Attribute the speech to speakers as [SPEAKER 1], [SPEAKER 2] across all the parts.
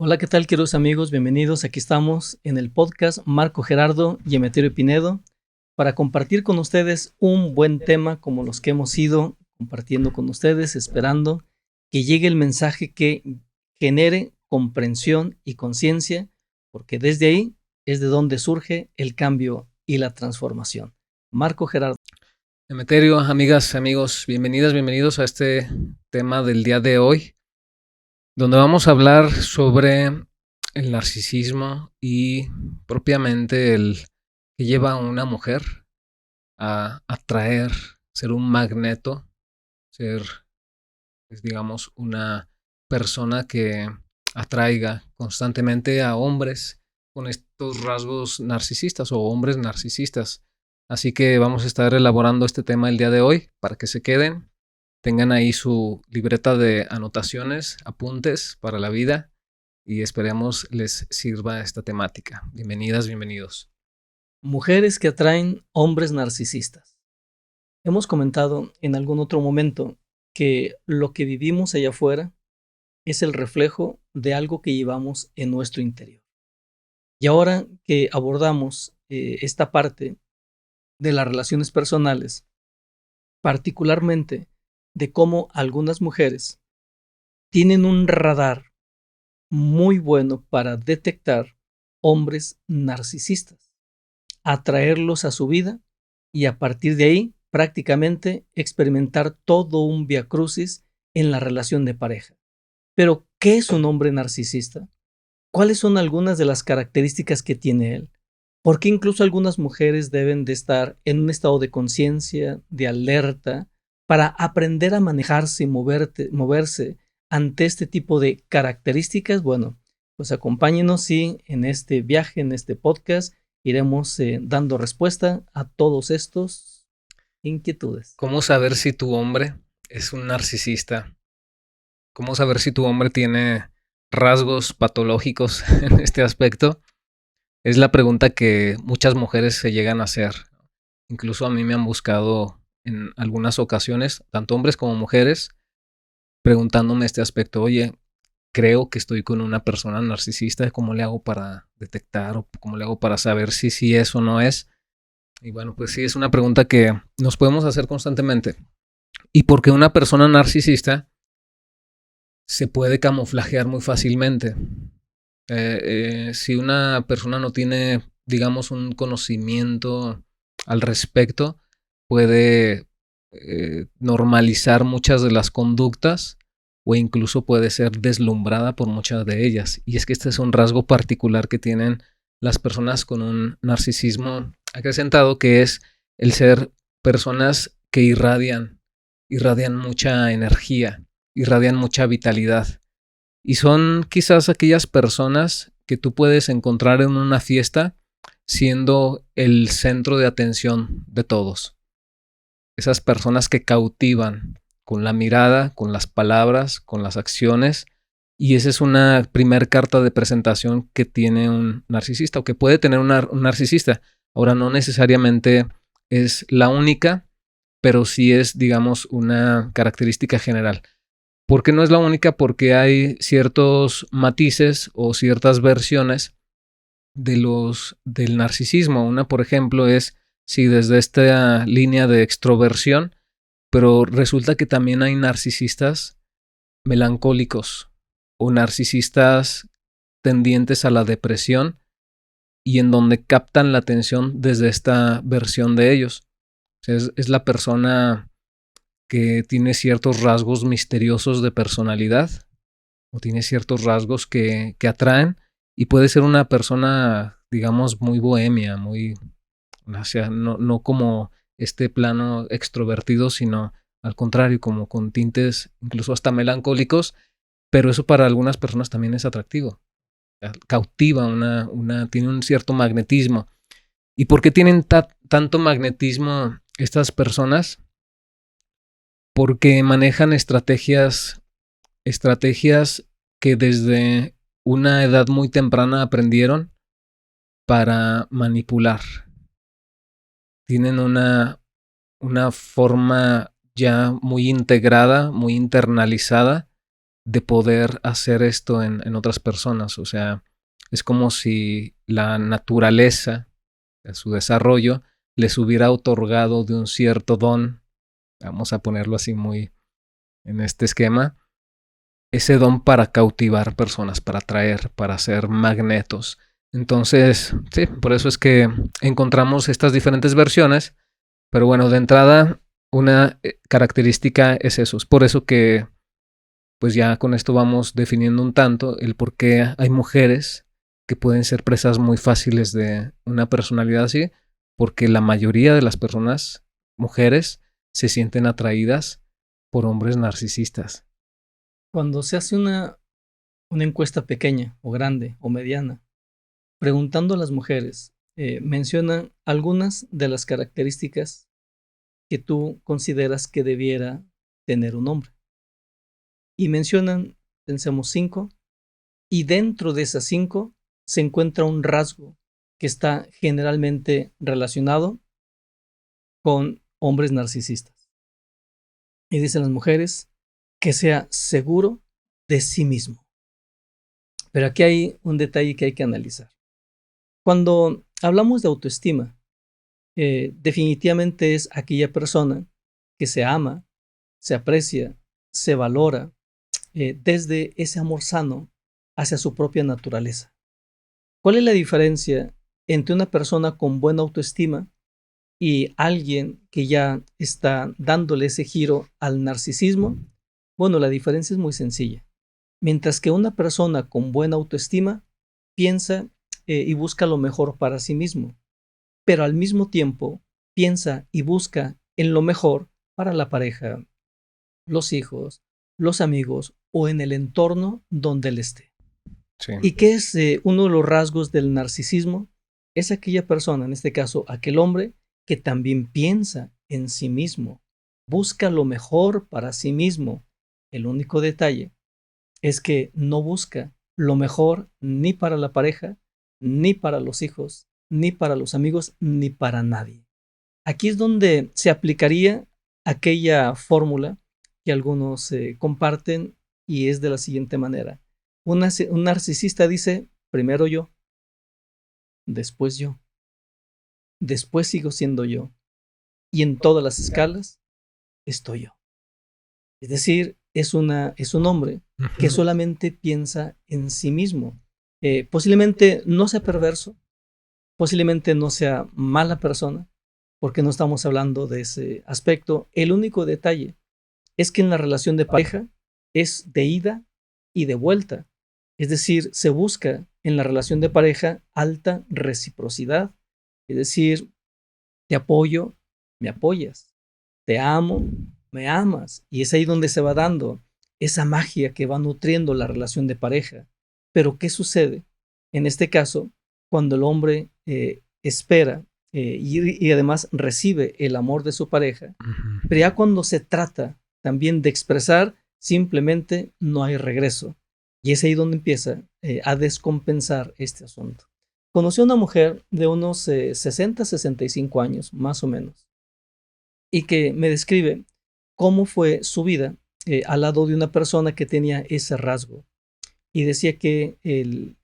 [SPEAKER 1] Hola, ¿qué tal, queridos amigos? Bienvenidos. Aquí estamos en el podcast Marco Gerardo y Emeterio Pinedo para compartir con ustedes un buen tema como los que hemos ido compartiendo con ustedes, esperando que llegue el mensaje que genere comprensión y conciencia, porque desde ahí es de donde surge el cambio y la transformación. Marco Gerardo.
[SPEAKER 2] Emeterio, amigas, amigos, bienvenidos a este tema del día de hoy, donde vamos a hablar sobre el narcisismo y propiamente el que lleva a una mujer a atraer, ser un magneto, ser, digamos, una persona que atraiga constantemente a hombres con estos rasgos narcisistas o hombres narcisistas. Así que vamos a estar elaborando este tema el día de hoy para que se queden, tengan ahí su libreta de anotaciones, apuntes para la vida y esperemos les sirva esta temática. Bienvenidas, bienvenidos.
[SPEAKER 1] Mujeres que atraen hombres narcisistas. Hemos comentado en algún otro momento que lo que vivimos allá afuera es el reflejo de algo que llevamos en nuestro interior. Y ahora que abordamos esta parte de las relaciones personales, particularmente de cómo algunas mujeres tienen un radar muy bueno para detectar hombres narcisistas, atraerlos a su vida y a partir de ahí prácticamente experimentar todo un viacrucis en la relación de pareja. Pero, ¿qué es un hombre narcisista? ¿Cuáles son algunas de las características que tiene él? ¿Por qué incluso algunas mujeres deben de estar en un estado de conciencia, de alerta, para aprender a manejarse y moverse ante este tipo de características? Bueno, pues acompáñenos y en este viaje, en este podcast, iremos dando respuesta a todos estos inquietudes.
[SPEAKER 2] ¿Cómo saber si tu hombre es un narcisista? ¿Cómo saber si tu hombre tiene rasgos patológicos en este aspecto? Es la pregunta que muchas mujeres se llegan a hacer. Incluso a mí me han buscado en algunas ocasiones, tanto hombres como mujeres, preguntándome este aspecto. Oye, creo que estoy con una persona narcisista. ¿Cómo le hago para detectar o cómo le hago para saber si sí es o no es? Y bueno, pues sí, es una pregunta que nos podemos hacer constantemente. Y porque una persona narcisista se puede camuflajear muy fácilmente. Si una persona no tiene, digamos, un conocimiento al respecto, puede normalizar muchas de las conductas o incluso puede ser deslumbrada por muchas de ellas. Y es que este es un rasgo particular que tienen las personas con un narcisismo acrecentado, que es el ser personas que irradian mucha energía, irradian mucha vitalidad. Y son quizás aquellas personas que tú puedes encontrar en una fiesta siendo el centro de atención de todos. Esas personas que cautivan con la mirada, con las palabras, con las acciones. Y esa es una primer carta de presentación que tiene un narcisista o que puede tener un narcisista. Ahora, no necesariamente es la única, pero sí es, digamos, una característica general. ¿Por qué no es la única? Porque hay ciertos matices o ciertas versiones del narcisismo. Una, por ejemplo, es si desde esta línea de extroversión, pero resulta que también hay narcisistas melancólicos o narcisistas tendientes a la depresión y en donde captan la atención desde esta versión de ellos. O sea, es la persona que tiene ciertos rasgos misteriosos de personalidad o tiene ciertos rasgos que atraen y puede ser una persona, digamos, muy bohemia, muy, o sea, no como este plano extrovertido, sino al contrario, como con tintes incluso hasta melancólicos, pero eso para algunas personas también es atractivo, cautiva, tiene un cierto magnetismo. ¿Y por qué tienen tanto magnetismo estas personas? Porque manejan estrategias que desde una edad muy temprana aprendieron para manipular. Tienen una forma ya muy integrada, muy internalizada de poder hacer esto en otras personas. O sea, es como si la naturaleza, su desarrollo, les hubiera otorgado de un cierto don, vamos a ponerlo así muy en este esquema, ese don para cautivar personas, para atraer, para ser magnetos. Entonces, sí, por eso es que encontramos estas diferentes versiones, pero bueno, de entrada, una característica es eso. Es por eso que, pues ya con esto vamos definiendo un tanto el por qué hay mujeres que pueden ser presas muy fáciles de una personalidad así, porque la mayoría de las personas, mujeres, se sienten atraídas por hombres narcisistas.
[SPEAKER 1] Cuando se hace una encuesta pequeña o grande o mediana, preguntando a las mujeres, mencionan algunas de las características que tú consideras que debiera tener un hombre. Y mencionan, pensemos, 5, y dentro de esas 5 se encuentra un rasgo que está generalmente relacionado con hombres narcisistas. Y dicen las mujeres que sea seguro de sí mismo. Pero aquí hay un detalle que hay que analizar. Cuando hablamos de autoestima, definitivamente es aquella persona que se ama, se aprecia, se valora desde ese amor sano hacia su propia naturaleza. ¿Cuál es la diferencia entre una persona con buena autoestima y alguien que ya está dándole ese giro al narcisismo? Bueno, la diferencia es muy sencilla. Mientras que una persona con buena autoestima piensa y busca lo mejor para sí mismo, pero al mismo tiempo piensa y busca en lo mejor para la pareja, los hijos, los amigos o en el entorno donde él esté.
[SPEAKER 2] Sí.
[SPEAKER 1] ¿Y qué es uno de los rasgos del narcisismo? Es aquella persona, en este caso aquel hombre, que también piensa en sí mismo, busca lo mejor para sí mismo. El único detalle es que no busca lo mejor ni para la pareja, ni para los hijos, ni para los amigos, ni para nadie. Aquí es donde se aplicaría aquella fórmula que algunos comparten y es de la siguiente manera. Un narcisista dice, primero yo, después sigo siendo yo y en todas las escalas estoy yo. Es decir, es un hombre que solamente piensa en sí mismo. Posiblemente no sea perverso, posiblemente no sea mala persona, porque no estamos hablando de ese aspecto. El único detalle es que en la relación de pareja es de ida y de vuelta. Es decir, se busca en la relación de pareja alta reciprocidad. Es decir, te apoyo, me apoyas. Te amo, me amas. Y es ahí donde se va dando esa magia que va nutriendo la relación de pareja. Pero ¿qué sucede? En este caso, cuando el hombre espera y además recibe el amor de su pareja, pero ya cuando se trata también de expresar, simplemente no hay regreso. Y es ahí donde empieza a descompensar este asunto. Conocí a una mujer de unos 60, 65 años, más o menos, y que me describe cómo fue su vida al lado de una persona que tenía ese rasgo. Y decía que el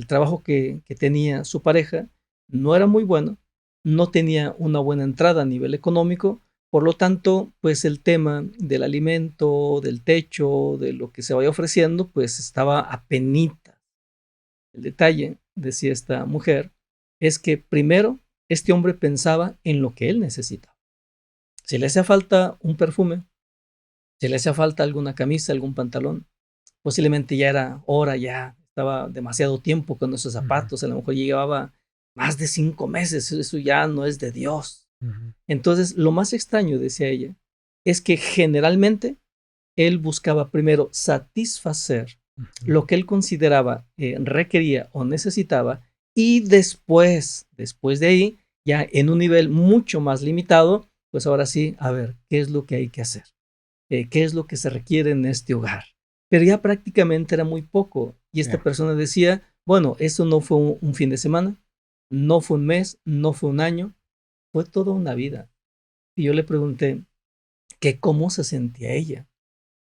[SPEAKER 1] trabajo que tenía su pareja no era muy bueno, no tenía una buena entrada a nivel económico, por lo tanto, pues el tema del alimento, del techo, de lo que se vaya ofreciendo, pues estaba apenita. El detalle, decía esta mujer, es que primero este hombre pensaba en lo que él necesitaba. Si le hacía falta un perfume, si le hacía falta alguna camisa, algún pantalón, posiblemente ya era hora, ya estaba demasiado tiempo con esos zapatos, a lo mejor llevaba más de 5 meses, eso ya no es de Dios. Entonces, lo más extraño, decía ella, es que generalmente él buscaba primero satisfacer lo que él consideraba requería o necesitaba y después de ahí, ya en un nivel mucho más limitado, pues ahora sí, a ver, ¿qué es lo que hay que hacer? ¿Qué es lo que se requiere en este hogar? Pero ya prácticamente era muy poco y esta persona decía, bueno, eso no fue un fin de semana, no fue un mes, no fue un año, fue toda una vida. Y yo le pregunté que cómo se sentía ella.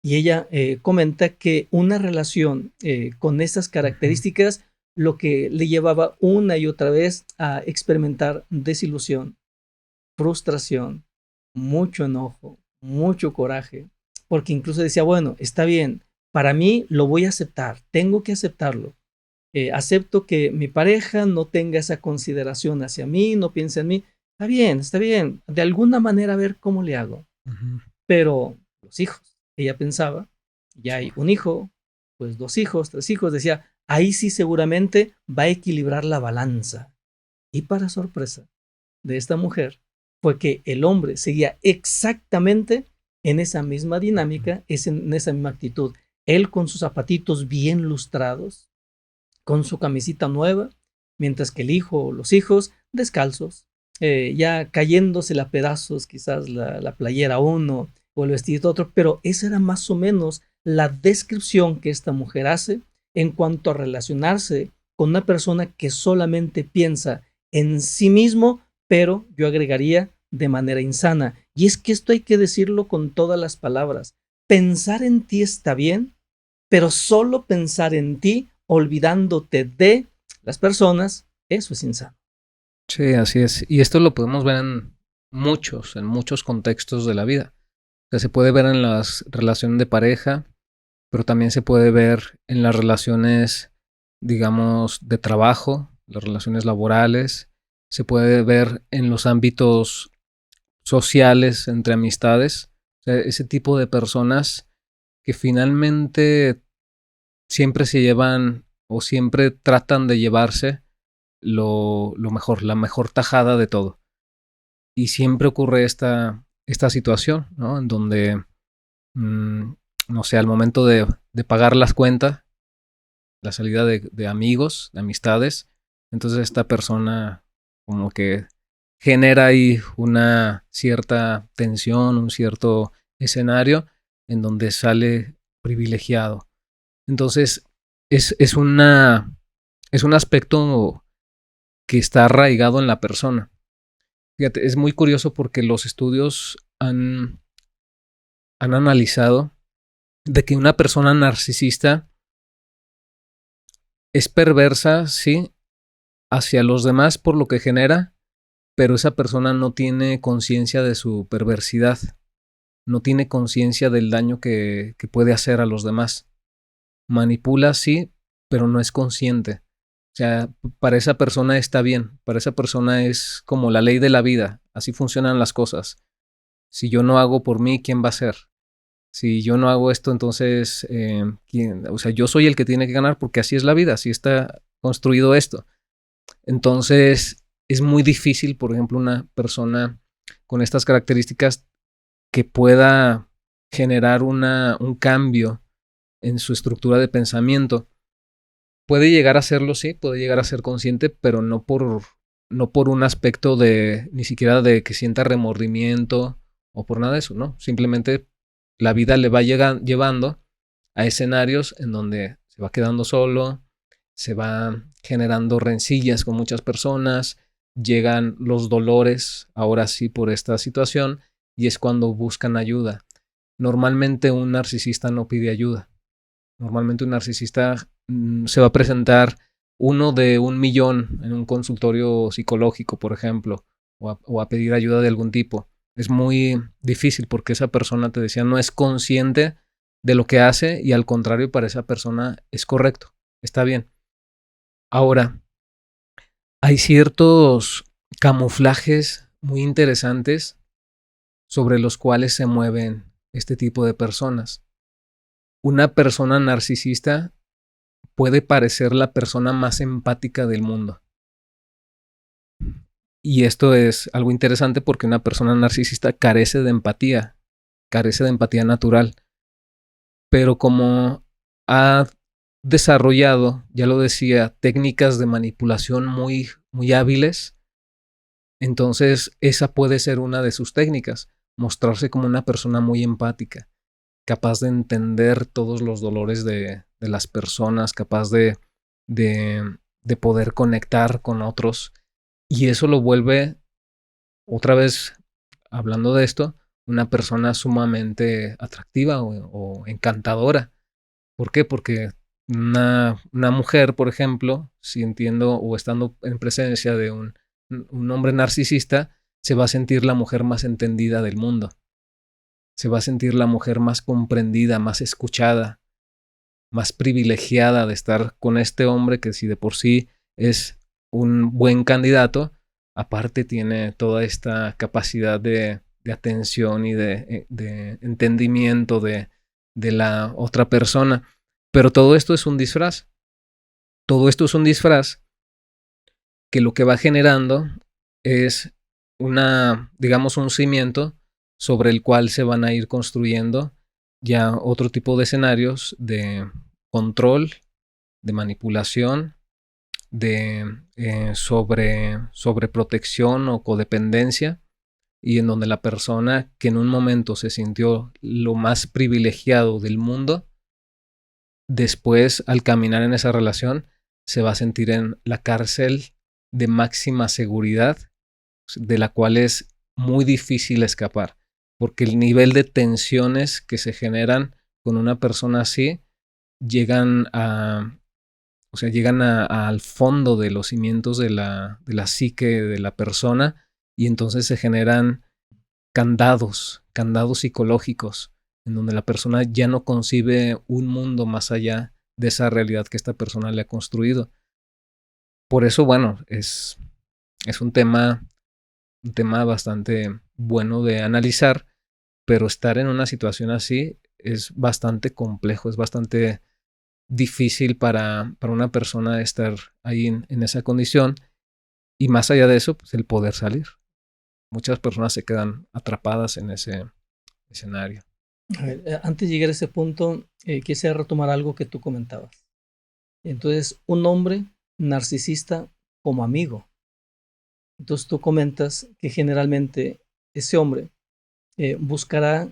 [SPEAKER 1] Y ella comenta que una relación con esas características lo que le llevaba una y otra vez a experimentar desilusión, frustración, mucho enojo, mucho coraje, porque incluso decía, bueno, está bien, para mí lo voy a aceptar, tengo que aceptarlo. Acepto que mi pareja no tenga esa consideración hacia mí, no piense en mí. Está bien, de alguna manera a ver cómo le hago. Pero los hijos, ella pensaba, ya hay un hijo, pues 2 hijos, 3 hijos, decía, ahí sí seguramente va a equilibrar la balanza. Y para sorpresa de esta mujer, fue que el hombre seguía exactamente en esa misma dinámica, en esa misma actitud. Él con sus zapatitos bien lustrados, con su camisita nueva, mientras que el hijo o los hijos descalzos, ya cayéndose a pedazos, quizás la playera uno o el vestido otro, pero esa era más o menos la descripción que esta mujer hace en cuanto a relacionarse con una persona que solamente piensa en sí mismo, pero yo agregaría de manera insana. Y es que esto hay que decirlo con todas las palabras. Pensar en ti está bien, pero solo pensar en ti olvidándote de las personas, eso es insano.
[SPEAKER 2] Sí, así es. Y esto lo podemos ver en muchos contextos de la vida. O sea, se puede ver en las relaciones de pareja, pero también se puede ver en las relaciones, digamos, de trabajo, las relaciones laborales. Se puede ver en los ámbitos sociales, entre amistades. O sea, ese tipo de personas que finalmente siempre se llevan o siempre tratan de llevarse lo mejor, la mejor tajada de todo. Y siempre ocurre esta situación, ¿no? En donde, no sé, al momento de pagar las cuentas, la salida de amigos, de amistades, entonces esta persona como que genera ahí una cierta tensión, un cierto escenario en donde sale privilegiado. Entonces, es un aspecto que está arraigado en la persona. Fíjate, es muy curioso porque los estudios han analizado de que una persona narcisista es perversa, sí, hacia los demás por lo que genera, pero esa persona no tiene conciencia de su perversidad, no tiene conciencia del daño que puede hacer a los demás. Manipula, sí, pero no es consciente. O sea, para esa persona está bien, para esa persona es como la ley de la vida, así funcionan las cosas. Si yo no hago por mí, ¿quién va a hacer? Si yo no hago esto, entonces, ¿quién? O sea, yo soy el que tiene que ganar porque así es la vida, así está construido esto. Entonces, es muy difícil, por ejemplo, una persona con estas características que pueda generar un cambio en su estructura de pensamiento. Puede llegar a serlo, sí, puede llegar a ser consciente, pero no por un aspecto de ni siquiera de que sienta remordimiento o por nada de eso, ¿no? Simplemente la vida le va llevando a escenarios en donde se va quedando solo, se va generando rencillas con muchas personas, llegan los dolores, ahora sí, por esta situación, y es cuando buscan ayuda. Normalmente un narcisista no pide ayuda. Normalmente un narcisista se va a presentar 1 de 1 millón en un consultorio psicológico, por ejemplo, o a pedir ayuda de algún tipo. Es muy difícil porque esa persona, te decía, no es consciente de lo que hace y al contrario, para esa persona es correcto, está bien. Ahora, hay ciertos camuflajes muy interesantes sobre los cuales se mueven este tipo de personas. Una persona narcisista puede parecer la persona más empática del mundo. Y esto es algo interesante porque una persona narcisista carece de empatía natural. Pero como ha desarrollado, ya lo decía, técnicas de manipulación muy hábiles, entonces esa puede ser una de sus técnicas, mostrarse como una persona muy empática, capaz de entender todos los dolores de las personas, capaz de poder conectar con otros. Y eso lo vuelve, otra vez hablando de esto, una persona sumamente atractiva o encantadora. ¿Por qué? Porque una mujer, por ejemplo, sintiendo o estando en presencia de un hombre narcisista, se va a sentir la mujer más entendida del mundo. Se va a sentir la mujer más comprendida, más escuchada, más privilegiada de estar con este hombre que si de por sí es un buen candidato, aparte tiene toda esta capacidad de atención y de entendimiento de la otra persona. Pero todo esto es un disfraz. Todo esto es un disfraz que lo que va generando es digamos, un cimiento sobre el cual se van a ir construyendo ya otro tipo de escenarios de control, de manipulación, de sobreprotección o codependencia, y en donde la persona que en un momento se sintió lo más privilegiado del mundo, después al caminar en esa relación se va a sentir en la cárcel de máxima seguridad, de la cual es muy difícil escapar, porque el nivel de tensiones que se generan con una persona así llegan al fondo de los cimientos de la psique de la persona, y entonces se generan candados psicológicos, en donde la persona ya no concibe un mundo más allá de esa realidad que esta persona le ha construido. Por eso, bueno, es un tema bastante bueno de analizar, pero estar en una situación así es bastante complejo, es bastante difícil para una persona estar ahí en esa condición, y más allá de eso, pues el poder salir. Muchas personas se quedan atrapadas en ese escenario.
[SPEAKER 1] A ver, antes de llegar a ese punto, quisiera retomar algo que tú comentabas. Entonces, un hombre narcisista como amigo. Entonces tú comentas que generalmente ese hombre buscará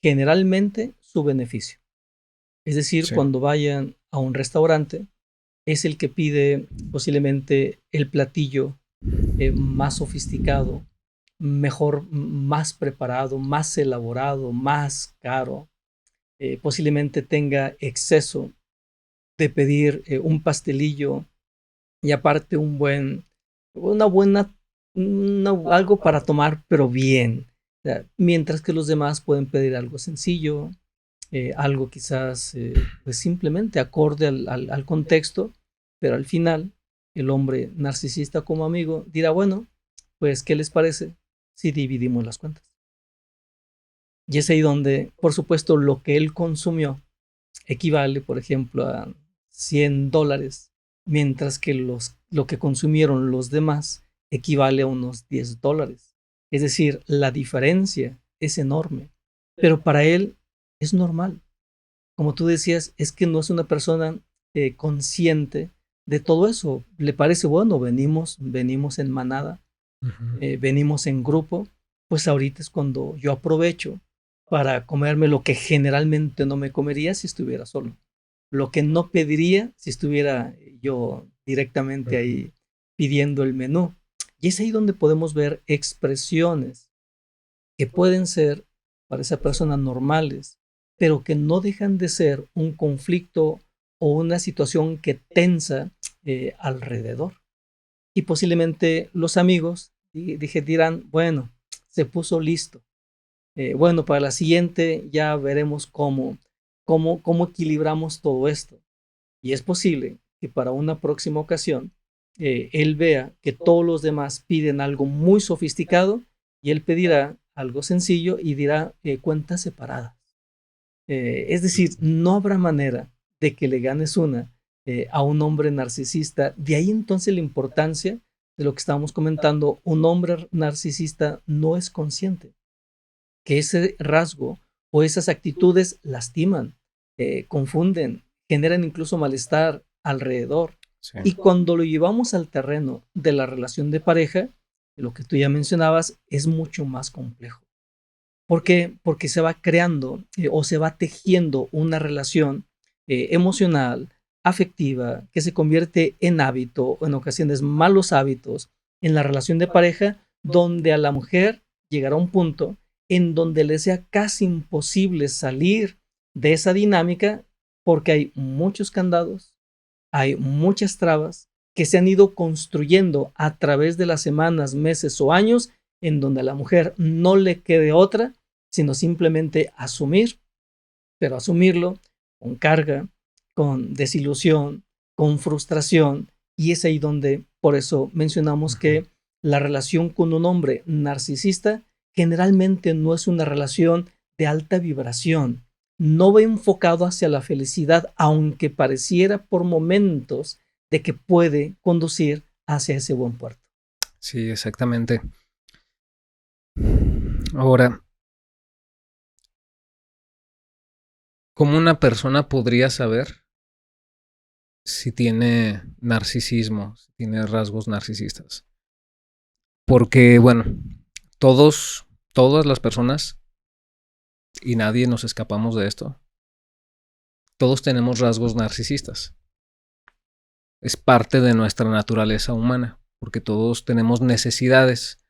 [SPEAKER 1] generalmente su beneficio. Es decir,
[SPEAKER 2] Sí.
[SPEAKER 1] cuando vayan a un restaurante, es el que pide posiblemente el platillo más sofisticado, mejor, más preparado, más elaborado, más caro. Posiblemente tenga exceso de pedir un pastelillo y aparte una buena, algo para tomar, pero bien. O sea, mientras que los demás pueden pedir algo sencillo, algo quizás pues simplemente acorde al contexto, pero al final el hombre narcisista como amigo dirá, bueno, pues ¿qué les parece si dividimos las cuentas? Y es ahí donde, por supuesto, lo que él consumió equivale, por ejemplo, a $100, mientras que lo que consumieron los demás equivale a unos $10. Es decir, la diferencia es enorme, pero para él es normal. Como tú decías, es que no es una persona consciente de todo eso. Le parece, bueno, venimos en manada, venimos en grupo, pues ahorita es cuando yo aprovecho para comerme lo que generalmente no me comería si estuviera solo. Lo que no pediría si estuviera yo directamente ahí pidiendo el menú. Y es ahí donde podemos ver expresiones que pueden ser para esa persona normales, pero que no dejan de ser un conflicto o una situación que tensa alrededor. Y posiblemente los amigos dirán, bueno, se puso listo. Bueno, para la siguiente ya veremos cómo equilibramos todo esto. Y es posible que para una próxima ocasión él vea que todos los demás piden algo muy sofisticado y él pedirá algo sencillo y dirá cuentas separadas. Es decir, no habrá manera de que le ganes una a un hombre narcisista. De ahí entonces la importancia de lo que estábamos comentando. Un hombre narcisista no es consciente que ese rasgo o esas actitudes lastiman, confunden, generan incluso malestar alrededor.
[SPEAKER 2] Sí.
[SPEAKER 1] Y cuando lo llevamos al terreno de la relación de pareja, lo que tú ya mencionabas, es mucho más complejo. ¿Por qué? Porque se va creando o se va tejiendo una relación emocional, afectiva, que se convierte en hábito, en ocasiones malos hábitos, en la relación de pareja, donde a la mujer llegará un punto en donde le sea casi imposible salir de esa dinámica porque hay muchos candados, hay muchas trabas que se han ido construyendo a través de las semanas, meses o años, en donde a la mujer no le quede otra, sino simplemente asumir, pero asumirlo con carga, con desilusión, con frustración, y es ahí donde, por eso mencionamos que la relación con un hombre narcisista generalmente no es una relación de alta vibración, no va enfocado hacia la felicidad, aunque pareciera por momentos de que puede conducir hacia ese buen puerto.
[SPEAKER 2] Sí, exactamente. Ahora, ¿cómo una persona podría saber si tiene narcisismo, si tiene rasgos narcisistas? Porque, bueno, todas las personas, y nadie nos escapamos de esto, todos tenemos rasgos narcisistas. Es parte de nuestra naturaleza humana, porque todos tenemos necesidades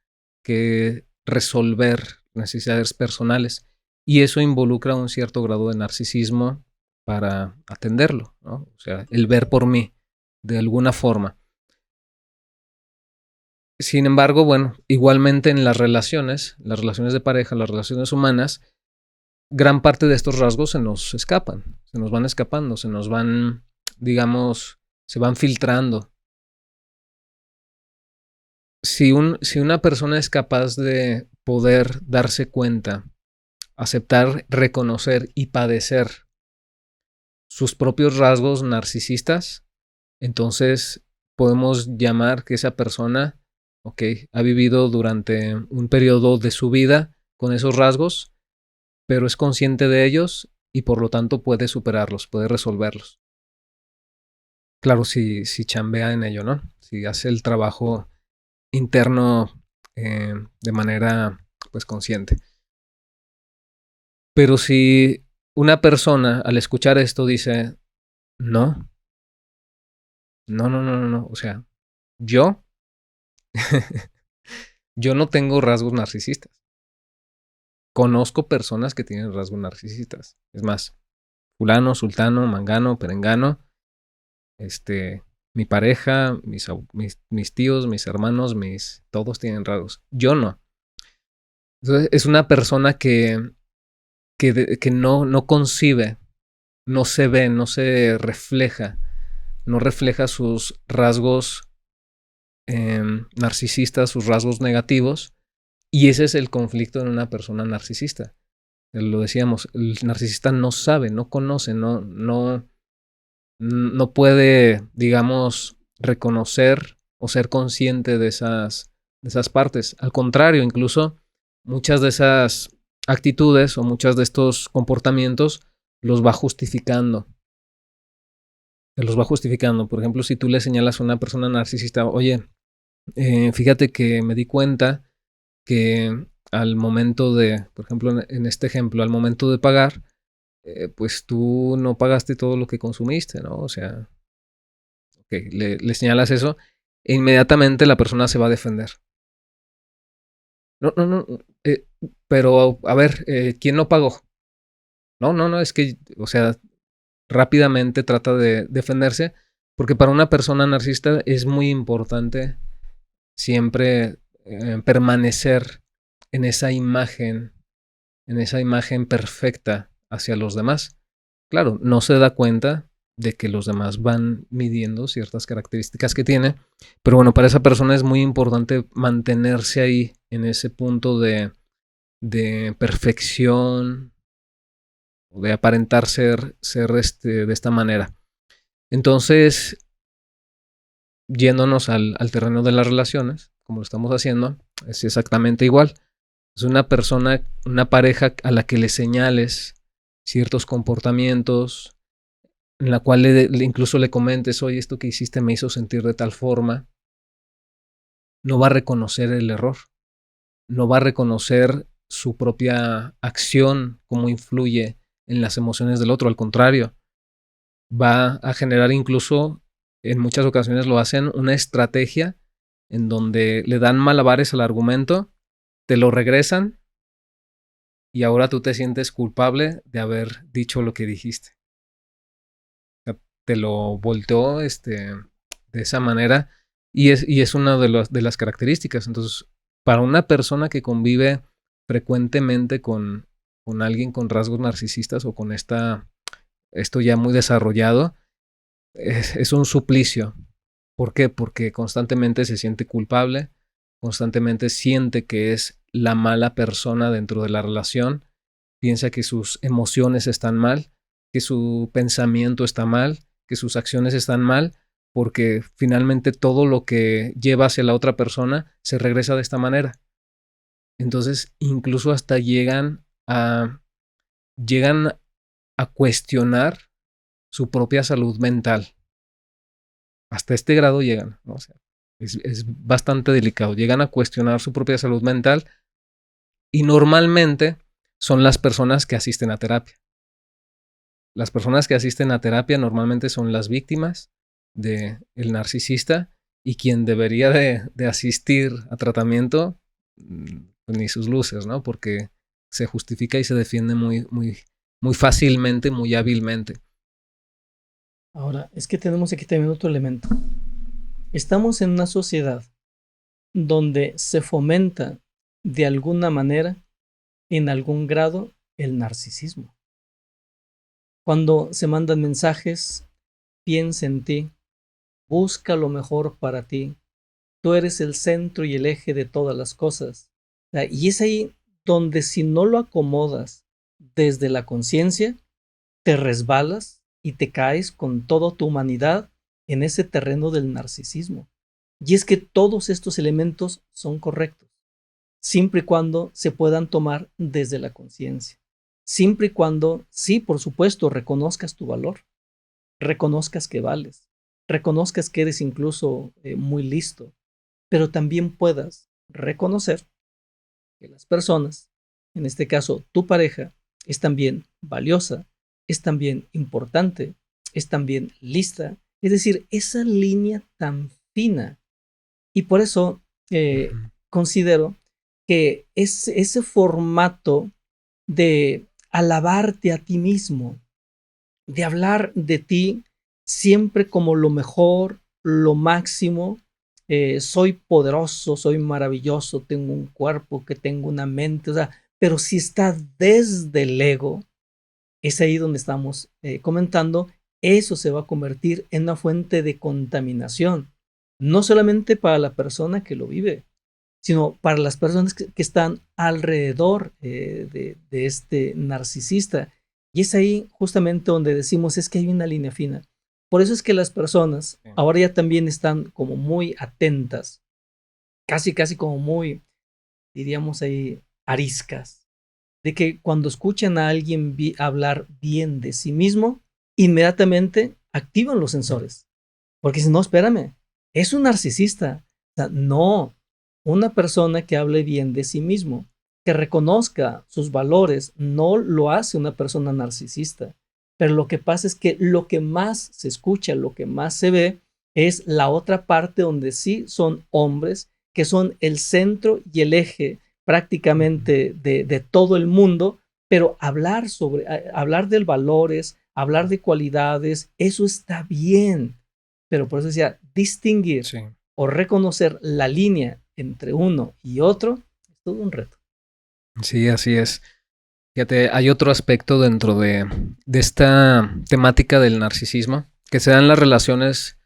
[SPEAKER 2] que resolver, necesidades personales, y eso involucra un cierto grado de narcisismo para atenderlo, ¿no? O sea, el ver por mí, de alguna forma. Sin embargo, bueno, igualmente en las relaciones de pareja, las relaciones humanas, gran parte de estos rasgos se nos escapan, se nos van escapando, se nos van, digamos, se van filtrando. Si una persona es capaz de poder darse cuenta, aceptar, reconocer y padecer sus propios rasgos narcisistas, entonces podemos llamar que esa persona, ha vivido durante un periodo de su vida con esos rasgos, pero es consciente de ellos y por lo tanto puede superarlos, puede resolverlos. Claro, si chambea en ello, ¿no? Si hace el trabajo interno de manera pues consciente. Pero si una persona al escuchar esto dice, no, o sea, yo, yo no tengo rasgos narcisistas. Conozco personas que tienen rasgos narcisistas. Es más, fulano, sultano, mangano, perengano, mi pareja, mis tíos, mis hermanos, todos tienen rasgos. Yo no. Entonces, es una persona que no concibe, no se ve, no se refleja, no refleja sus rasgos narcisistas, sus rasgos negativos, y ese es el conflicto en una persona narcisista. Lo decíamos, el narcisista no sabe, no conoce, no puede, digamos, reconocer o ser consciente de esas partes. Al contrario, incluso muchas de esas actitudes o muchos de estos comportamientos los va justificando. Los va justificando. Por ejemplo, si tú le señalas a una persona narcisista, oye, fíjate que me di cuenta que al momento de, por ejemplo, en este ejemplo, al momento de pagar, pues tú no pagaste todo lo que consumiste, ¿no? O sea, le señalas eso e inmediatamente la persona se va a defender. No, pero a ver, ¿quién no pagó? No, es que, o sea, rápidamente trata de defenderse, porque para una persona narcisista es muy importante siempre permanecer en esa imagen perfecta hacia los demás. Claro, no se da cuenta de que los demás van midiendo ciertas características que tiene, pero bueno, para esa persona es muy importante mantenerse ahí en ese punto de perfección, de aparentar ser de esta manera. Entonces, yéndonos al terreno de las relaciones, como lo estamos haciendo, es exactamente igual. Es una persona, una pareja a la que le señales ciertos comportamientos, en la cual incluso le comentes, oye, esto que hiciste me hizo sentir de tal forma, no va a reconocer el error, no va a reconocer su propia acción, cómo influye en las emociones del otro, al contrario, va a generar incluso, en muchas ocasiones lo hacen, una estrategia en donde le dan malabares al argumento, te lo regresan y ahora tú te sientes culpable de haber dicho lo que dijiste. O sea, te lo volteó de esa manera y es una de las características. Entonces, para una persona que convive frecuentemente con alguien con rasgos narcisistas o con esto ya muy desarrollado, es un suplicio. ¿Por qué? Porque constantemente se siente culpable, constantemente siente que es la mala persona dentro de la relación, piensa que sus emociones están mal, que su pensamiento está mal, que sus acciones están mal, porque finalmente todo lo que lleva hacia la otra persona se regresa de esta manera. Entonces, incluso hasta llegan a cuestionar su propia salud mental. Hasta este grado llegan, ¿no? O sea, es bastante delicado. Llegan a cuestionar su propia salud mental y normalmente son las personas que asisten a terapia. Las personas que asisten a terapia normalmente son las víctimas del narcisista y quien debería de asistir a tratamiento, pues ni sus luces, ¿no? Porque se justifica y se defiende muy fácilmente, muy hábilmente.
[SPEAKER 1] Ahora, es que tenemos aquí también otro elemento. Estamos en una sociedad donde se fomenta de alguna manera, en algún grado, el narcisismo. Cuando se mandan mensajes, piensa en ti, busca lo mejor para ti, tú eres el centro y el eje de todas las cosas. Y es ahí donde si no lo acomodas desde la conciencia, te resbalas y te caes con toda tu humanidad en ese terreno del narcisismo. Y es que todos estos elementos son correctos, siempre y cuando se puedan tomar desde la conciencia. Siempre y cuando, sí, por supuesto, reconozcas tu valor, reconozcas que vales, reconozcas que eres incluso muy listo, pero también puedas reconocer que las personas, en este caso tu pareja, es también valiosa, es también importante, es también lista. Es decir, esa línea tan fina. Y por eso considero que ese formato de alabarte a ti mismo, de hablar de ti siempre como lo mejor, lo máximo. Soy poderoso, soy maravilloso, tengo un cuerpo, que tengo una mente, o sea, pero si está desde el ego, es ahí donde estamos comentando, eso se va a convertir en una fuente de contaminación, no solamente para la persona que lo vive, sino para las personas que están alrededor de este narcisista. Y es ahí justamente donde decimos es que hay una línea fina. Por eso es que las personas ahora ya también están como muy atentas, casi como muy, diríamos ahí, ariscas, de que cuando escuchan a alguien hablar bien de sí mismo, inmediatamente activan los sensores. Porque si no, espérame, es un narcisista. O sea, no, una persona que hable bien de sí mismo, que reconozca sus valores, no lo hace una persona narcisista. Pero lo que pasa es que lo que más se escucha, lo que más se ve, es la otra parte donde sí son hombres, que son el centro y el eje prácticamente de todo el mundo, pero hablar de valores, hablar de cualidades, eso está bien, pero por eso decía, distinguir
[SPEAKER 2] Sí.
[SPEAKER 1] o reconocer la línea entre uno y otro es todo un reto.
[SPEAKER 2] Sí, así es. Fíjate, hay otro aspecto dentro de esta temática del narcisismo, que se dan las relaciones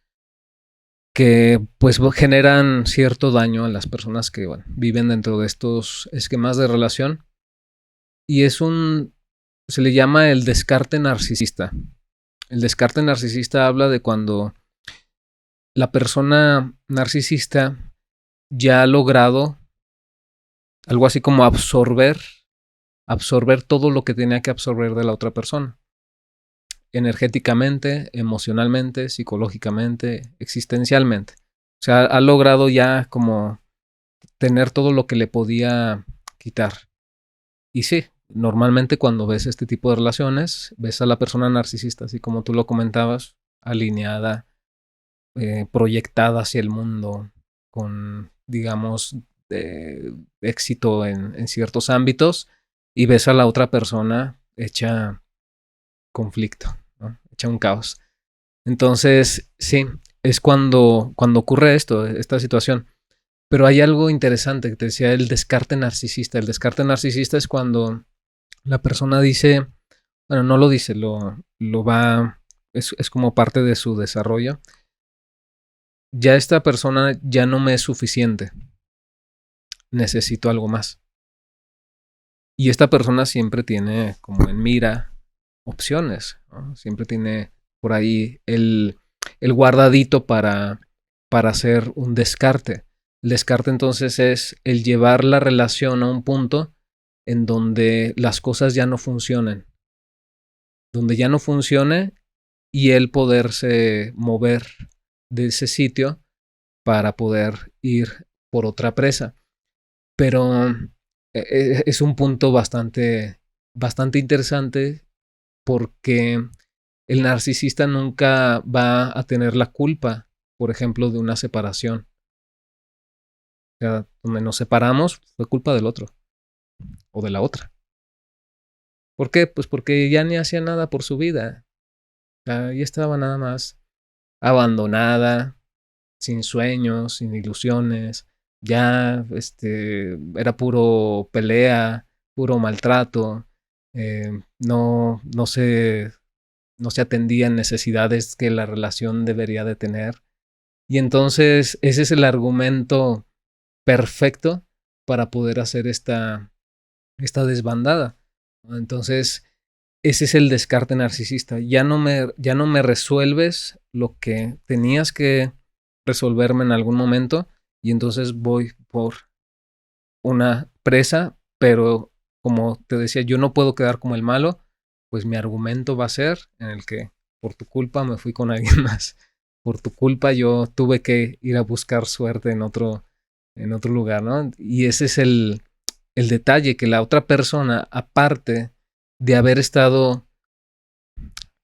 [SPEAKER 2] que pues generan cierto daño a las personas que viven dentro de estos esquemas de relación. Y se le llama el descarte narcisista. El descarte narcisista habla de cuando la persona narcisista ya ha logrado algo así como absorber todo lo que tenía que absorber de la otra persona. Energéticamente, emocionalmente, psicológicamente, existencialmente. O sea, ha logrado ya como tener todo lo que le podía quitar. Y sí, normalmente cuando ves este tipo de relaciones, ves a la persona narcisista, así como tú lo comentabas, alineada, proyectada hacia el mundo, con, digamos, éxito en ciertos ámbitos, y ves a la otra persona hecha conflicto, ¿no? Hecha un caos. Entonces, sí, es cuando ocurre esta situación. Pero hay algo interesante que te decía, el descarte narcisista. El descarte narcisista es cuando la persona dice, bueno, no lo dice, lo va, es como parte de su desarrollo. Ya esta persona ya no me es suficiente, necesito algo más. Y esta persona siempre tiene como en mira opciones, ¿no? Siempre tiene por ahí el guardadito para hacer un descarte. El descarte entonces es el llevar la relación a un punto en donde las cosas ya no funcionen, donde ya no funcione y él poderse mover de ese sitio para poder ir por otra presa. Pero es un punto bastante interesante porque el narcisista nunca va a tener la culpa, por ejemplo, de una separación. O sea, donde nos separamos fue culpa del otro o de la otra. ¿Por qué? Pues porque ya ni hacía nada por su vida. O sea, ya estaba nada más abandonada, sin sueños, sin ilusiones. Ya era puro pelea, puro maltrato. No se atendían necesidades que la relación debería de tener. Y entonces ese es el argumento perfecto para poder hacer esta desbandada. Entonces, ese es el descarte narcisista. Ya no me resuelves lo que tenías que resolverme en algún momento y entonces voy por una presa, pero como te decía, yo no puedo quedar como el malo, pues mi argumento va a ser en el que por tu culpa me fui con alguien más. Por tu culpa yo tuve que ir a buscar suerte en otro lugar, ¿no? Y ese es el detalle, que la otra persona, aparte de haber estado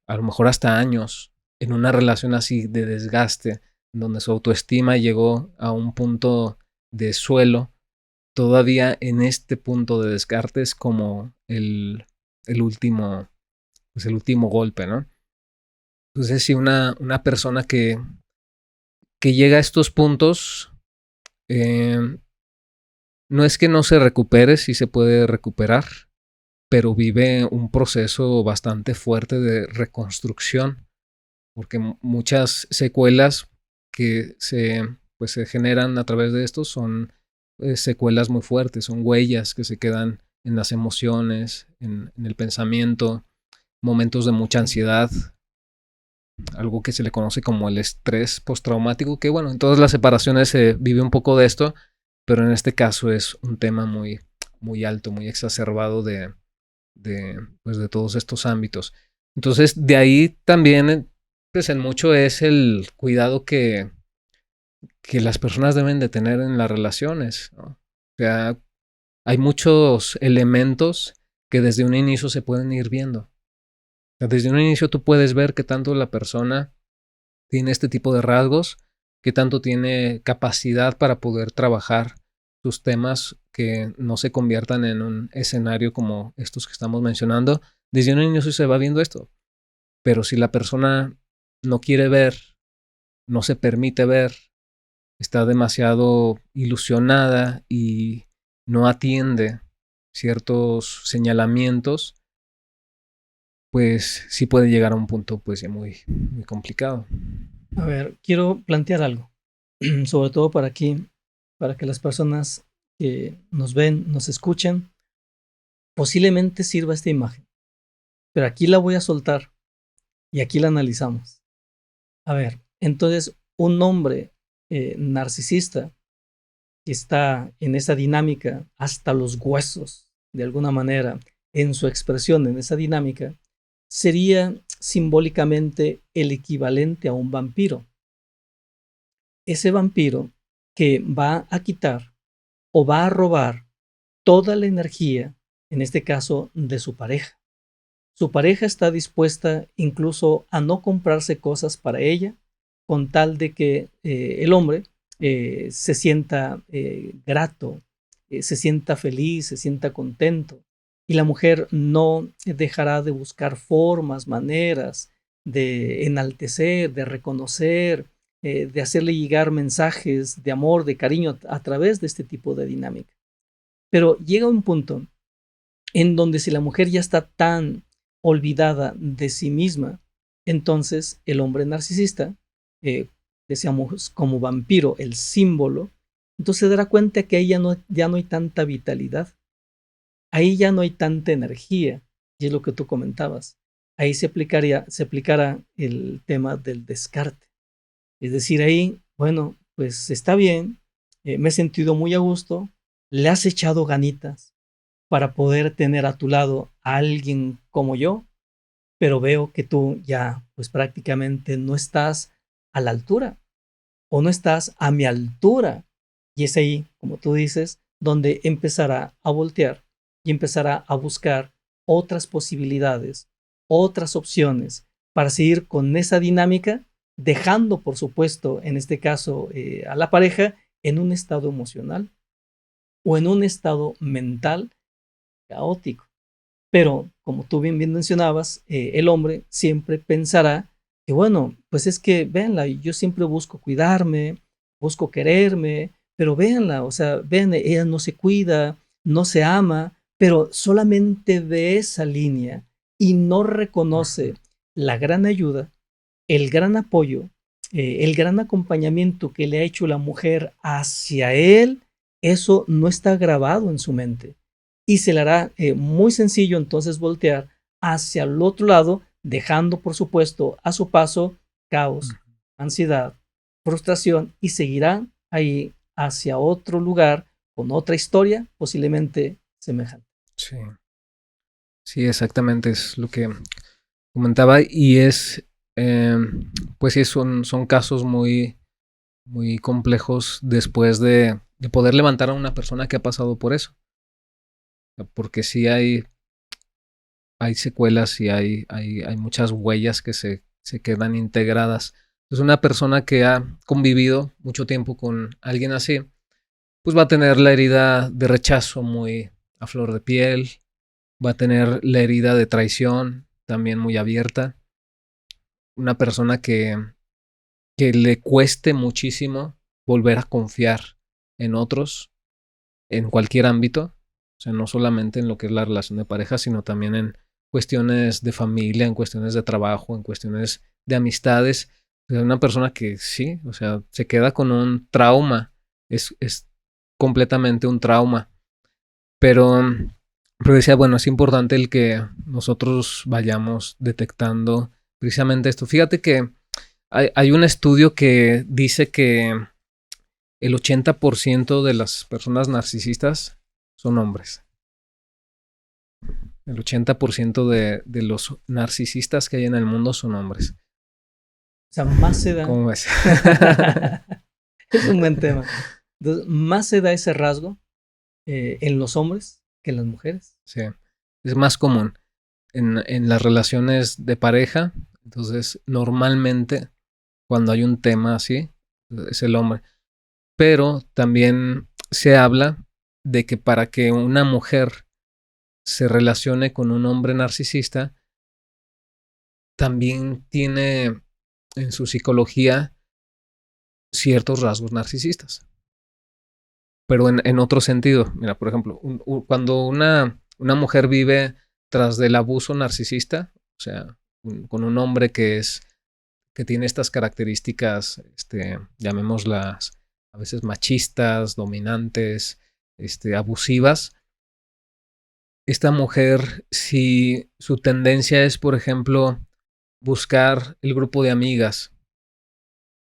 [SPEAKER 2] a lo mejor hasta años en una relación así de desgaste, donde su autoestima llegó a un punto de suelo, todavía en este punto de descarte es como el último, pues el último golpe, ¿no? Entonces, si una persona que llega a estos puntos, eh, no es que no se recupere, sí se puede recuperar, pero vive un proceso bastante fuerte de reconstrucción, porque muchas secuelas que se generan a través de esto son secuelas muy fuertes, son huellas que se quedan en las emociones, en el pensamiento, momentos de mucha ansiedad, algo que se le conoce como el estrés postraumático, que bueno, en todas las separaciones se vive un poco de esto, pero en este caso es un tema muy, muy alto, muy exacerbado pues de todos estos ámbitos. Entonces, de ahí también, pues en mucho es el cuidado que las personas deben de tener en las relaciones, ¿no? O sea, hay muchos elementos que desde un inicio se pueden ir viendo. O sea, desde un inicio tú puedes ver qué tanto la persona tiene este tipo de rasgos, qué tanto tiene capacidad para poder trabajar sus temas que no se conviertan en un escenario como estos que estamos mencionando. Desde un inicio se va viendo esto. Pero si la persona no quiere ver, no se permite ver, está demasiado ilusionada y no atiende ciertos señalamientos, pues sí puede llegar a un punto pues ya muy, muy complicado.
[SPEAKER 1] A ver, quiero plantear algo, sobre todo para aquí, para que las personas que nos ven, nos escuchen, posiblemente sirva esta imagen, pero aquí la voy a soltar y aquí la analizamos. A ver, entonces un hombre narcisista que está en esa dinámica hasta los huesos, de alguna manera, en su expresión, en esa dinámica, sería simbólicamente el equivalente a un vampiro. Ese vampiro que va a quitar o va a robar toda la energía, en este caso, de su pareja. Su pareja está dispuesta incluso a no comprarse cosas para ella con tal de que el hombre se sienta grato, se sienta feliz, se sienta contento. y la mujer no dejará de buscar formas, maneras de enaltecer, de reconocer, de hacerle llegar mensajes de amor, de cariño a través de este tipo de dinámica. Pero llega un punto en donde si la mujer ya está tan olvidada de sí misma, entonces el hombre narcisista, decíamos como vampiro, el símbolo, entonces se dará cuenta que ahí ya no hay tanta vitalidad, ahí ya no hay tanta energía, y es lo que tú comentabas. Ahí se aplicará el tema del descarte. Es decir, ahí, bueno, pues está bien, me he sentido muy a gusto, le has echado ganitas para poder tener a tu lado a alguien como yo, pero veo que tú ya pues prácticamente no estás a la altura o no estás a mi altura. Y es ahí, como tú dices, donde empezará a voltear y empezará a buscar otras posibilidades, otras opciones para seguir con esa dinámica, dejando, por supuesto, en este caso, a la pareja en un estado emocional o en un estado mental caótico. Pero, como tú bien mencionabas, el hombre siempre pensará que, bueno, pues es que, véanla, yo siempre busco cuidarme, busco quererme, pero véanla, o sea, vean, ella no se cuida, no se ama, pero solamente ve esa línea y no reconoce la gran ayuda, el gran apoyo, el gran acompañamiento que le ha hecho la mujer hacia él. Eso no está grabado en su mente y se le hará muy sencillo entonces voltear hacia el otro lado, dejando por supuesto a su paso caos, ansiedad, frustración, y seguirá ahí hacia otro lugar con otra historia posiblemente semejante.
[SPEAKER 2] Sí, sí, exactamente es lo que comentaba y es, pues sí, son casos muy, muy complejos después de poder levantar a una persona que ha pasado por eso. Porque sí hay secuelas y hay muchas huellas que se quedan integradas. Entonces una persona que ha convivido mucho tiempo con alguien así, pues va a tener la herida de rechazo muy a flor de piel, va a tener la herida de traición también muy abierta. Una persona que le cueste muchísimo volver a confiar en otros, en cualquier ámbito, o sea, no solamente en lo que es la relación de pareja, sino también en cuestiones de familia, en cuestiones de trabajo, en cuestiones de amistades. O sea, una persona que sí, o sea, se queda con un trauma, es completamente un trauma. Pero, pero decía, bueno, es importante el que nosotros vayamos detectando precisamente esto. Fíjate que hay un estudio que dice que el 80% de las personas narcisistas son hombres. El 80% de los narcisistas que hay en el mundo son hombres.
[SPEAKER 1] O sea, más se da.
[SPEAKER 2] ¿Cómo ves?
[SPEAKER 1] Es un buen tema. Entonces, más se da ese rasgo en los hombres que en las mujeres.
[SPEAKER 2] Sí, es más común en las relaciones de pareja. Entonces, normalmente, cuando hay un tema así, es el hombre. Pero también se habla de que para que una mujer se relacione con un hombre narcisista, también tiene en su psicología ciertos rasgos narcisistas. Pero en otro sentido, mira, por ejemplo, cuando una mujer vive tras del abuso narcisista, o sea, con un hombre que tiene estas características, llamémoslas a veces machistas, dominantes, abusivas, esta mujer, si su tendencia es, por ejemplo, buscar el grupo de amigas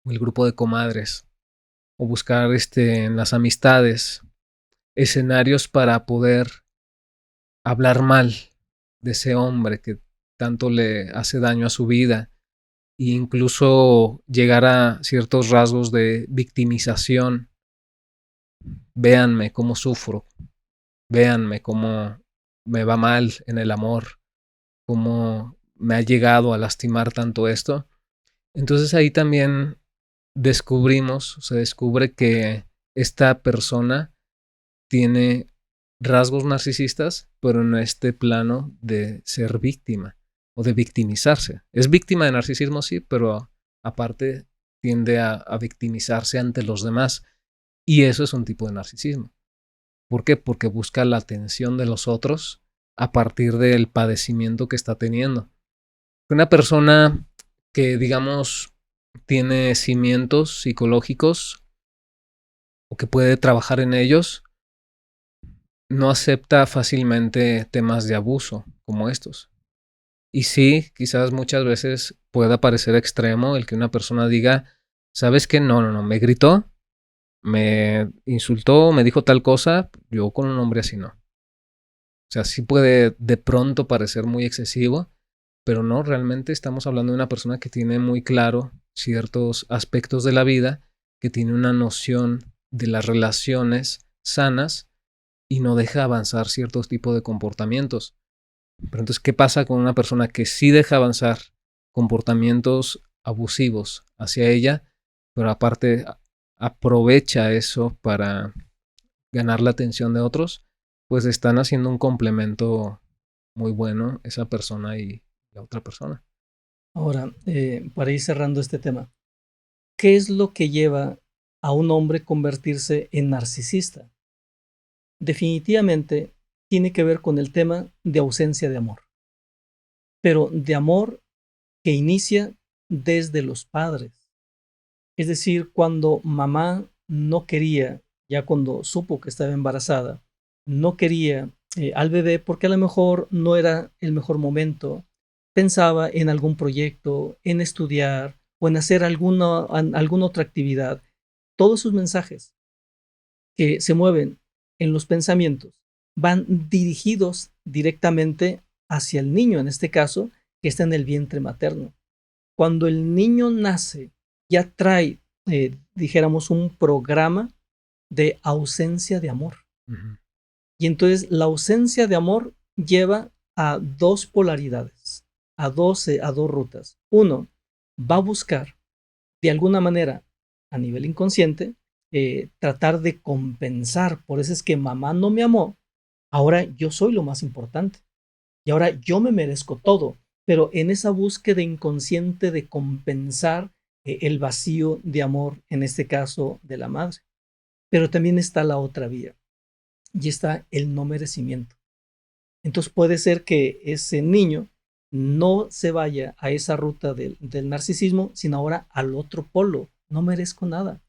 [SPEAKER 2] o el grupo de comadres, o buscar en las amistades escenarios para poder hablar mal de ese hombre que tanto le hace daño a su vida e incluso llegar a ciertos rasgos de victimización. Véanme cómo sufro, véanme cómo me va mal en el amor, cómo me ha llegado a lastimar tanto esto. Entonces ahí también se descubre que esta persona tiene rasgos narcisistas, pero en este plano de ser víctima o de victimizarse. Es víctima de narcisismo, sí, pero aparte tiende a victimizarse ante los demás. Y eso es un tipo de narcisismo. ¿Por qué? Porque busca la atención de los otros a partir del padecimiento que está teniendo. Una persona que, digamos, tiene cimientos psicológicos o que puede trabajar en ellos, no acepta fácilmente temas de abuso como estos. Y sí, quizás muchas veces pueda parecer extremo el que una persona diga, ¿sabes qué? No, me gritó, me insultó, me dijo tal cosa, yo con un hombre así no. O sea, sí puede de pronto parecer muy excesivo, pero no, realmente estamos hablando de una persona que tiene muy claro ciertos aspectos de la vida, que tiene una noción de las relaciones sanas y no deja avanzar ciertos tipos de comportamientos. Pero entonces, ¿qué pasa con una persona que sí deja avanzar comportamientos abusivos hacia ella, pero aparte aprovecha eso para ganar la atención de otros? Pues están haciendo un complemento muy bueno esa persona y la otra persona.
[SPEAKER 1] Ahora, para ir cerrando este tema, ¿qué es lo que lleva a un hombre convertirse en narcisista? Definitivamente tiene que ver con el tema de ausencia de amor, pero de amor que inicia desde los padres. Es decir, cuando mamá no quería, ya cuando supo que estaba embarazada, no quería al bebé porque a lo mejor no era el mejor momento, pensaba en algún proyecto, en estudiar o en hacer alguna otra actividad. Todos sus mensajes que se mueven en los pensamientos van dirigidos directamente hacia el niño, en este caso, que está en el vientre materno. Cuando el niño nace, ya trae, dijéramos, un programa de ausencia de amor.
[SPEAKER 2] Uh-huh.
[SPEAKER 1] Y entonces la ausencia de amor lleva a dos polaridades, a dos rutas. Uno, va a buscar, de alguna manera, a nivel inconsciente, tratar de compensar. Por eso es que mamá no me amó, ahora yo soy lo más importante. Y ahora yo me merezco todo. Pero en esa búsqueda inconsciente de compensar el vacío de amor, en este caso de la madre. Pero también está la otra vía, y está el no merecimiento. Entonces puede ser que ese niño no se vaya a esa ruta del narcisismo, sino ahora al otro polo. No merezco nada.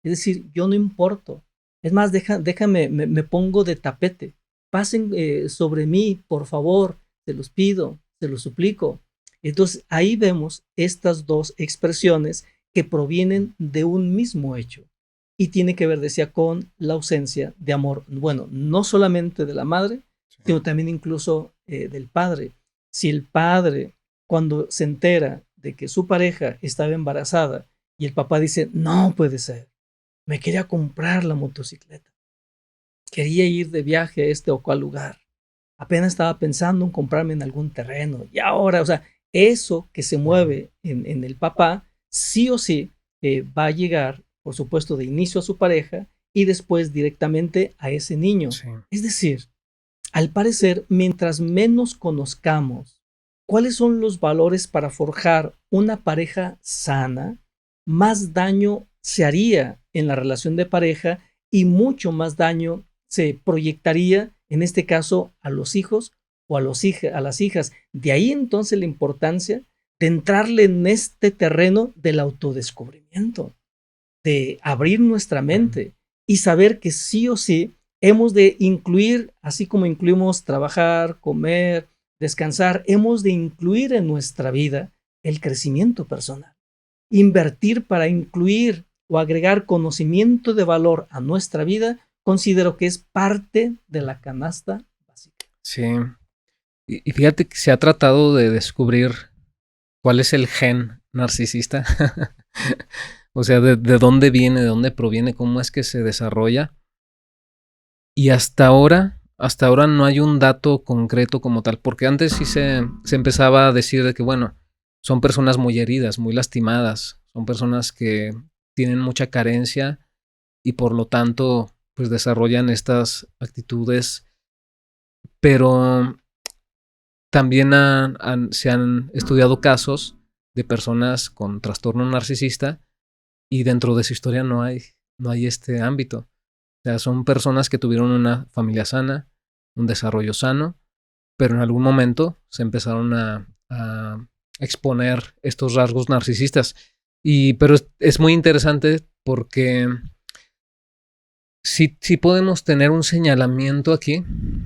[SPEAKER 1] Es decir, yo no importo. Es más, déjame, me pongo de tapete. Pasen sobre mí, por favor, se los pido, se los suplico. Entonces ahí vemos estas dos expresiones que provienen de un mismo hecho y tiene que ver, decía, con la ausencia de amor. Bueno, no solamente de la madre, sino también incluso del padre. Si el padre, cuando se entera de que su pareja estaba embarazada y el papá dice, no puede ser, me quería comprar la motocicleta, quería ir de viaje a este o cual lugar, apenas estaba pensando en comprarme en algún terreno y ahora, o sea, eso que se mueve en el papá, sí o sí va a llegar, por supuesto, de inicio a su pareja y después directamente a ese niño.
[SPEAKER 2] Sí.
[SPEAKER 1] Es decir, al parecer, mientras menos conozcamos cuáles son los valores para forjar una pareja sana, más daño se haría en la relación de pareja y mucho más daño se proyectaría, en este caso, a los hijos o a las hijas. De ahí entonces la importancia de entrarle en este terreno del autodescubrimiento, de abrir nuestra mente y saber que sí o sí hemos de incluir, así como incluimos trabajar, comer, descansar, hemos de incluir en nuestra vida el crecimiento personal. Invertir para incluir o agregar conocimiento de valor a nuestra vida, considero que es parte de la canasta básica.
[SPEAKER 2] Sí. Y fíjate que se ha tratado de descubrir cuál es el gen narcisista. O sea, de dónde viene, de dónde proviene, cómo es que se desarrolla. Y hasta ahora no hay un dato concreto como tal, porque antes sí se empezaba a decir de que, bueno, son personas muy heridas, muy lastimadas, son personas que tienen mucha carencia y por lo tanto, pues desarrollan estas actitudes Pero también se han estudiado casos de personas con trastorno narcisista y dentro de su historia no hay este ámbito. O sea, son personas que tuvieron una familia sana, un desarrollo sano, pero en algún momento se empezaron a exponer estos rasgos narcisistas. Pero es muy interesante porque sí podemos tener un señalamiento aquí,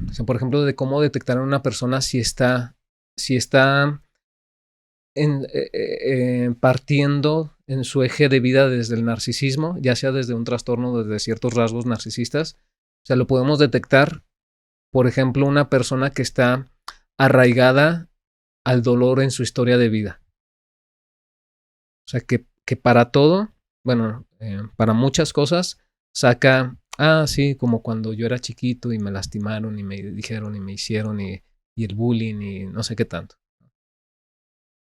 [SPEAKER 2] o sea, por ejemplo, de cómo detectar a una persona si está partiendo en su eje de vida desde el narcisismo, ya sea desde un trastorno, desde ciertos rasgos narcisistas. O sea, lo podemos detectar, por ejemplo, una persona que está arraigada al dolor en su historia de vida. O sea, que para todo, bueno, para muchas cosas, saca, sí, como cuando yo era chiquito y me lastimaron y me dijeron y me hicieron y el bullying y no sé qué tanto.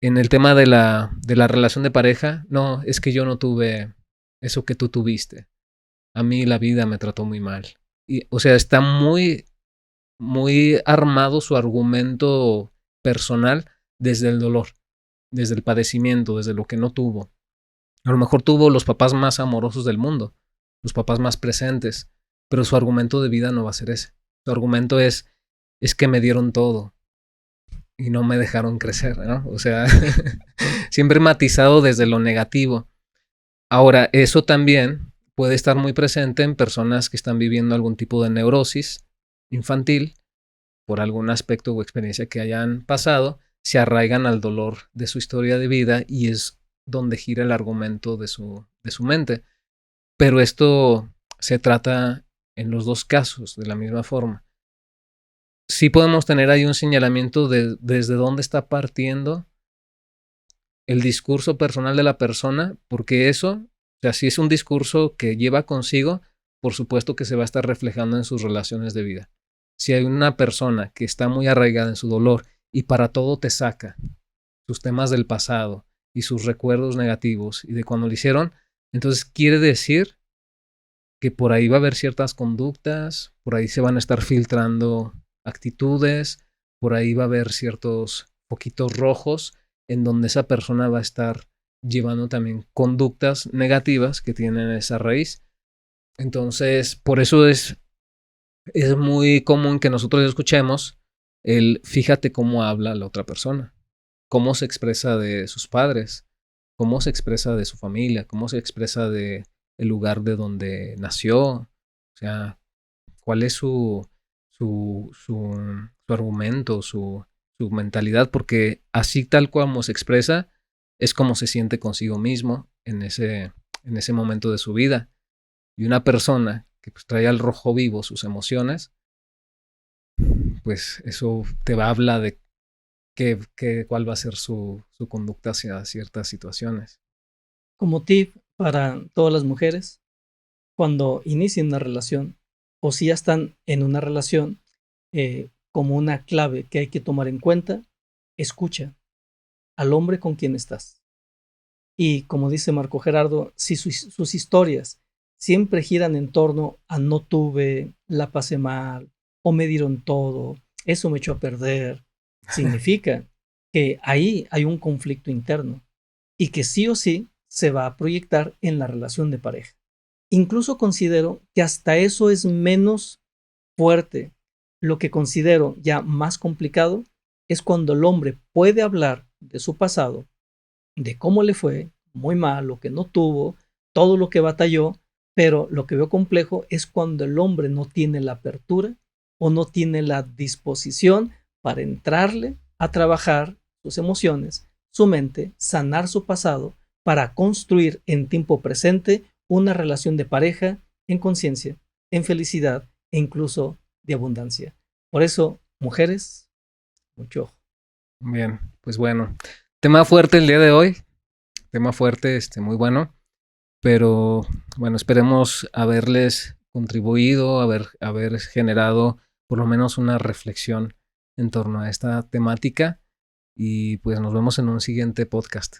[SPEAKER 2] En el tema de la relación de pareja, no, es que yo no tuve eso que tú tuviste. A mí la vida me trató muy mal. Y, o sea, está muy, muy armado su argumento personal desde el dolor, desde el padecimiento, desde lo que no tuvo. A lo mejor tuvo los papás más amorosos del mundo, los papás más presentes, pero su argumento de vida no va a ser ese. Su argumento es que me dieron todo y no me dejaron crecer, ¿no? O sea, siempre matizado desde lo negativo. Ahora, eso también puede estar muy presente en personas que están viviendo algún tipo de neurosis infantil por algún aspecto o experiencia que hayan pasado, se arraigan al dolor de su historia de vida y es donde gira el argumento de su mente. Pero esto se trata en los dos casos de la misma forma. Sí podemos tener ahí un señalamiento de desde dónde está partiendo el discurso personal de la persona, porque eso, o sea, si es un discurso que lleva consigo, por supuesto que se va a estar reflejando en sus relaciones de vida. Si hay una persona que está muy arraigada en su dolor y para todo te saca sus temas del pasado y sus recuerdos negativos y de cuando lo hicieron, entonces quiere decir que por ahí va a haber ciertas conductas, por ahí se van a estar filtrando actitudes, por ahí va a haber ciertos foquitos rojos en donde esa persona va a estar llevando también conductas negativas que tienen esa raíz. Entonces, por eso es muy común que nosotros escuchemos el fíjate cómo habla la otra persona, cómo se expresa de sus padres, cómo se expresa de su familia, cómo se expresa de el lugar de donde nació, o sea, cuál es su argumento, su mentalidad, porque así tal como se expresa es como se siente consigo mismo en ese momento de su vida. Y una persona que pues, trae al rojo vivo sus emociones, pues eso te va a hablar de cuál va a ser su conducta hacia ciertas situaciones.
[SPEAKER 1] Como tip para todas las mujeres, cuando inicien una relación o si ya están en una relación, como una clave que hay que tomar en cuenta, escucha al hombre con quien estás. Y como dice Marco Gerardo, si sus historias siempre giran en torno a no tuve, la pasé mal, o me dieron todo, eso me echó a perder, significa que ahí hay un conflicto interno y que sí o sí se va a proyectar en la relación de pareja. Incluso considero que hasta eso es menos fuerte. Lo que considero ya más complicado es cuando el hombre puede hablar de su pasado, de cómo le fue, muy mal, lo que no tuvo, todo lo que batalló, pero lo que veo complejo es cuando el hombre no tiene la apertura o no tiene la disposición para entrarle a trabajar sus emociones, su mente, sanar su pasado para construir en tiempo presente una relación de pareja en conciencia, en felicidad e incluso de abundancia. Por eso, mujeres, mucho ojo.
[SPEAKER 2] Bien, pues bueno, tema fuerte el día de hoy, tema fuerte, muy bueno, pero bueno, esperemos haberles contribuido, haber generado por lo menos una reflexión en torno a esta temática y pues nos vemos en un siguiente podcast.